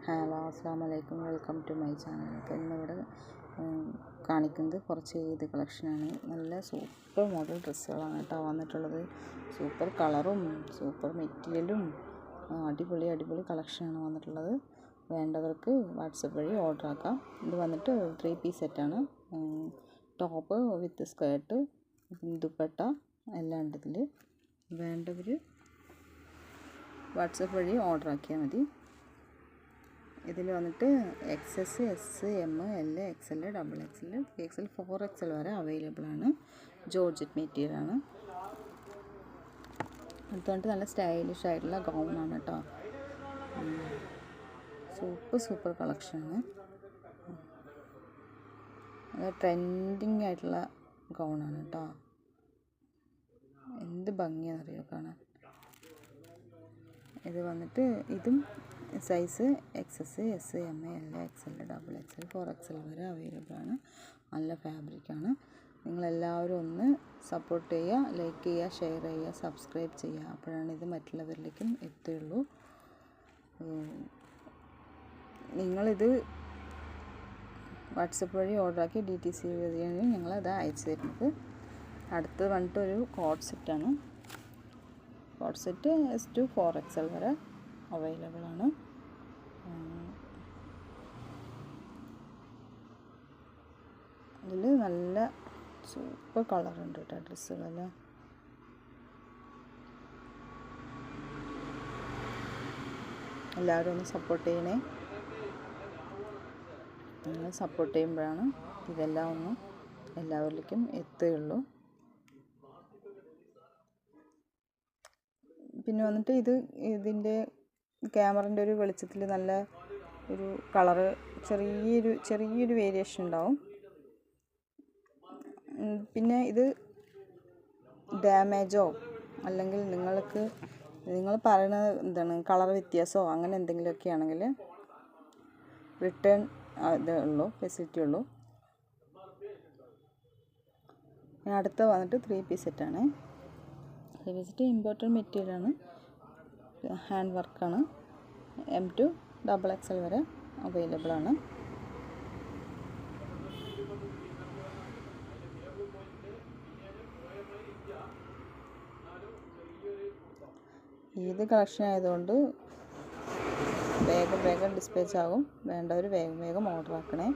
Hello അസ്സാം വലൈക്കും, welcome to my channel. അപ്പോൾ ഇന്നിവിടെ കാണിക്കുന്നത് കുറച്ച് ഈദ് കളക്ഷനാണ്. നല്ല സൂപ്പർ മോഡൽ ഡ്രസ്സുകളാണ് കേട്ടോ വന്നിട്ടുള്ളത്. സൂപ്പർ കളറും സൂപ്പർ മെറ്റീരിയലും അടിപൊളി കളക്ഷനാണ് വന്നിട്ടുള്ളത്. വേണ്ടവർക്ക് വാട്സപ്പ് വഴി ഓർഡർ ആക്കാം. ഇത് വന്നിട്ട് 3 പീസ് സെറ്റാണ്. ടോപ്പ് വിത്ത് സ്കേർട്ട്, ദുപ്പട്ട എല്ലാം ഉണ്ട് ഇതിൽ. വേണ്ടവർ വാട്സപ്പ് വഴി ഓർഡർ ആക്കിയാൽ മതി. ഇതിൽ വന്നിട്ട് XS, S, M, L, XL, XXL, 3XL, 4XL വരെ അവൈലബിൾ ആണ്. ജോർജറ്റ് മെറ്റീരിയൽ ആണ്. അടുത്ത നല്ല സ്റ്റൈലിഷ് ആയിട്ടുള്ള ഗൗണാണ് കേട്ടോ. സൂപ്പർ കളക്ഷനാണ്. അത് ട്രെൻഡിങ് ആയിട്ടുള്ള ഗൗണാണ് കേട്ടോ. എന്ത് ഭംഗിയാണെന്നറിയോ കാണാൻ. ഇത് വന്നിട്ട് ഇതും size XS, S, M, L, XL, XXL, 4XL വരെ അവൈലബിൾ ആണ്. നല്ല ഫാബ്രിക്കാണ്. നിങ്ങളെല്ലാവരും ഒന്ന് സപ്പോർട്ട് ചെയ്യുക, ലൈക്ക് ചെയ്യുക, ഷെയർ ചെയ്യുക, സബ്സ്ക്രൈബ് ചെയ്യുക. അപ്പോഴാണ് ഇത് മറ്റുള്ളവരിലേക്കും എത്തുകയുള്ളൂ. നിങ്ങളിത് വാട്സപ്പ് വഴി ഓർഡറാക്കി DTC വഴിയാണ് ഞങ്ങളത് അയച്ചു തരുന്നത്. അടുത്ത് വന്നിട്ട് ഒരു കോഡ് സെറ്റാണ്. Code set S to 4XL വരെ അവൈലബിൾ ആണ്. ഇതിൽ നല്ല സൂപ്പർ കളറുണ്ട് കേട്ടോ ഡ്രസ്സുകളെല്ലാം. എല്ലാവരും ഒന്ന് സപ്പോർട്ട് ചെയ്യണേ. നിങ്ങൾ സപ്പോർട്ട് ചെയ്യുമ്പോഴാണ് ഇതെല്ലാം ഒന്ന് എല്ലാവരിലേക്കും എത്തുകയുള്ളൂ. പിന്നെ വന്നിട്ട് ഇതിൻ്റെ ക്യാമറൻ്റെ ഒരു വെളിച്ചത്തിൽ നല്ല ഒരു കളറ് ചെറിയൊരു വേരിയേഷൻ ഉണ്ടാവും. പിന്നെ ഇത് ഡാമേജോ അല്ലെങ്കിൽ നിങ്ങൾ പറയുന്നത് എന്താണ് കളർ വ്യത്യാസമോ അങ്ങനെ എന്തെങ്കിലുമൊക്കെ ആണെങ്കിൽ റിട്ടേൺ ഫെസിലിറ്റി ഉള്ളൂ. അടുത്ത വന്നിട്ട് 3 പീസ് സെറ്റാണ്. 3 പീസ് സെറ്റ് ഇമ്പോർട്ടൻ്റ് മെറ്റീരിയലാണ്. ഹാൻഡ് വർക്കാണ്. M to XXL വരെ അവൈലബിൾ ആണ്. ഈദ് കളക്ഷൻ ആയതുകൊണ്ട് വേഗം ഡിസ്പാച്ച് ആകും. വേണ്ടവർ വേഗം ഓർഡർ ആക്കണേ.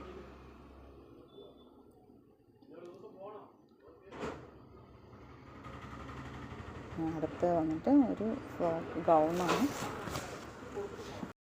അടുത്ത് വന്നിട്ട് ഒരു ഗൗണാണ്.